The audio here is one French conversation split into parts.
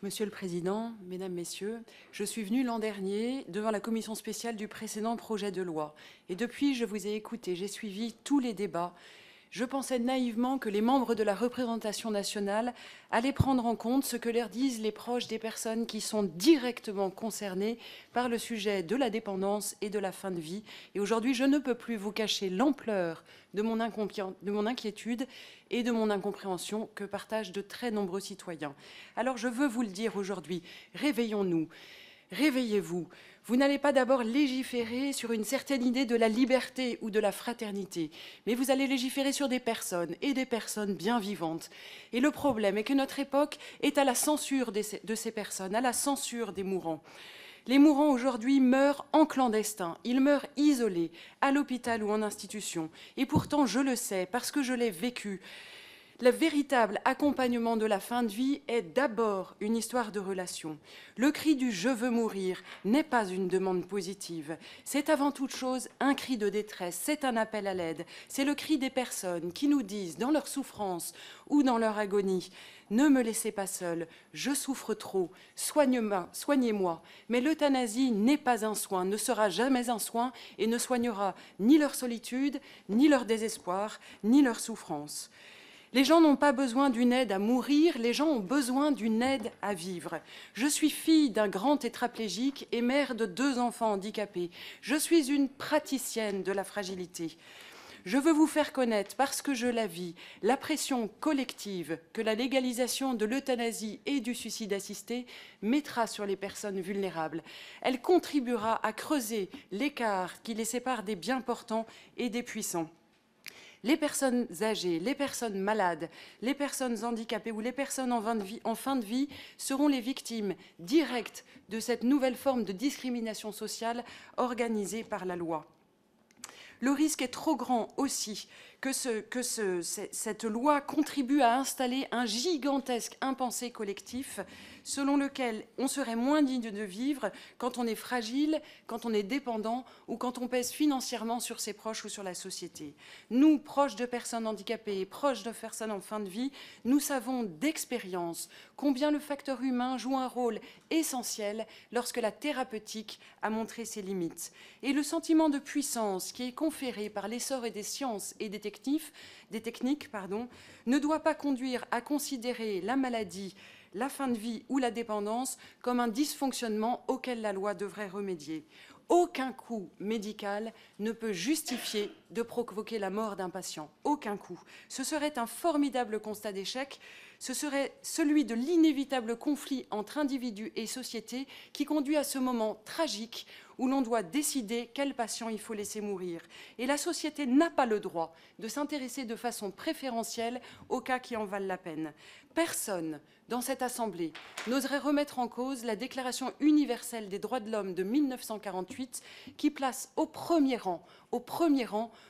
Monsieur le Président, Mesdames, Messieurs, je suis venue l'an dernier devant la commission spéciale du précédent projet de loi. Et depuis, je vous ai écouté, j'ai suivi tous les débats. Je pensais naïvement que les membres de la représentation nationale allaient prendre en compte ce que leur disent les proches des personnes qui sont directement concernées par le sujet de la dépendance et de la fin de vie. Et aujourd'hui, je ne peux plus vous cacher l'ampleur de mon inquiétude et de mon incompréhension que partagent de très nombreux citoyens. Alors je veux vous le dire aujourd'hui, réveillons-nous. Réveillez-vous. Vous n'allez pas d'abord légiférer sur une certaine idée de la liberté ou de la fraternité, mais vous allez légiférer sur des personnes, et des personnes bien vivantes. Et le problème est que notre époque est à la censure de ces personnes, à la censure des mourants. Les mourants aujourd'hui meurent en clandestin, ils meurent isolés, à l'hôpital ou en institution. Et pourtant, je le sais, parce que je l'ai vécu, le véritable accompagnement de la fin de vie est d'abord une histoire de relation. Le cri du « je veux mourir » n'est pas une demande positive. C'est avant toute chose un cri de détresse, c'est un appel à l'aide. C'est le cri des personnes qui nous disent, dans leur souffrance ou dans leur agonie, « Ne me laissez pas seule, je souffre trop, soignez-moi ». Mais l'euthanasie n'est pas un soin, ne sera jamais un soin et ne soignera ni leur solitude, ni leur désespoir, ni leur souffrance. Les gens n'ont pas besoin d'une aide à mourir, les gens ont besoin d'une aide à vivre. Je suis fille d'un grand tétraplégique et mère de 2 enfants handicapés. Je suis une praticienne de la fragilité. Je veux vous faire connaître, parce que je la vis, la pression collective que la légalisation de l'euthanasie et du suicide assisté mettra sur les personnes vulnérables. Elle contribuera à creuser l'écart qui les sépare des bien portants et des puissants. Les personnes âgées, les personnes malades, les personnes handicapées ou les personnes en fin de vie seront les victimes directes de cette nouvelle forme de discrimination sociale organisée par la loi. Le risque est trop grand aussi que cette loi contribue à installer un gigantesque impensé collectif selon lequel on serait moins digne de vivre quand on est fragile, quand on est dépendant ou quand on pèse financièrement sur ses proches ou sur la société. Nous, proches de personnes handicapées, proches de personnes en fin de vie, nous savons d'expérience combien le facteur humain joue un rôle essentiel lorsque la thérapeutique a montré ses limites. Et le sentiment de puissance qui est conféré par l'essor des sciences et des techniques, ne doit pas conduire à considérer la maladie, la fin de vie ou la dépendance comme un dysfonctionnement auquel la loi devrait remédier. Aucun coût médical ne peut justifier de provoquer la mort d'un patient. Aucun coût. Ce serait un formidable constat d'échec. Ce serait celui de l'inévitable conflit entre individus et société qui conduit à ce moment tragique où l'on doit décider quel patient il faut laisser mourir. Et la société n'a pas le droit de s'intéresser de façon préférentielle aux cas qui en valent la peine. Personne dans cette Assemblée n'oserait remettre en cause la Déclaration universelle des droits de l'homme de 1948 qui place au premier rang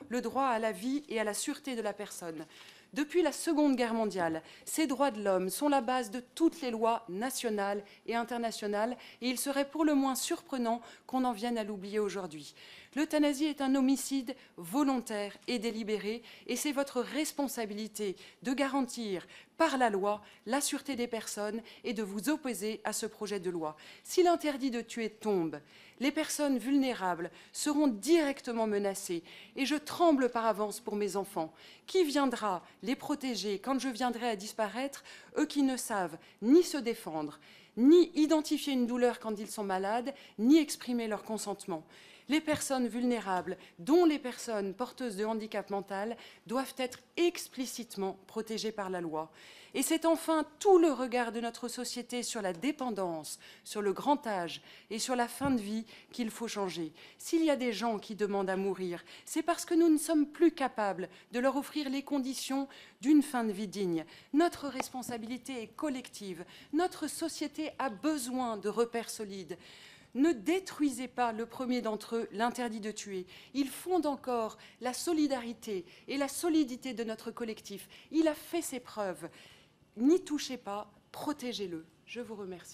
le droit à la vie et à la sûreté de la personne. Depuis la Seconde Guerre mondiale, ces droits de l'homme sont la base de toutes les lois nationales et internationales et il serait pour le moins surprenant qu'on en vienne à l'oublier aujourd'hui. L'euthanasie est un homicide volontaire et délibéré et c'est votre responsabilité de garantir par la loi la sûreté des personnes et de vous opposer à ce projet de loi. Si l'interdit de tuer tombe, les personnes vulnérables seront directement menacées et je tremble par avance pour mes enfants. Qui viendra les protéger quand je viendrai à disparaître, eux qui ne savent ni se défendre, ni identifier une douleur quand ils sont malades, ni exprimer leur consentement. Les personnes vulnérables, dont les personnes porteuses de handicap mental, doivent être explicitement protégées par la loi. Et c'est enfin tout le regard de notre société sur la dépendance, sur le grand âge et sur la fin de vie qu'il faut changer. S'il y a des gens qui demandent à mourir, c'est parce que nous ne sommes plus capables de leur offrir les conditions d'une fin de vie digne. Notre responsabilité est collective. Notre société a besoin de repères solides. Ne détruisez pas le premier d'entre eux, l'interdit de tuer. Il fonde encore la solidarité et la solidité de notre collectif. Il a fait ses preuves. N'y touchez pas, protégez-le. Je vous remercie.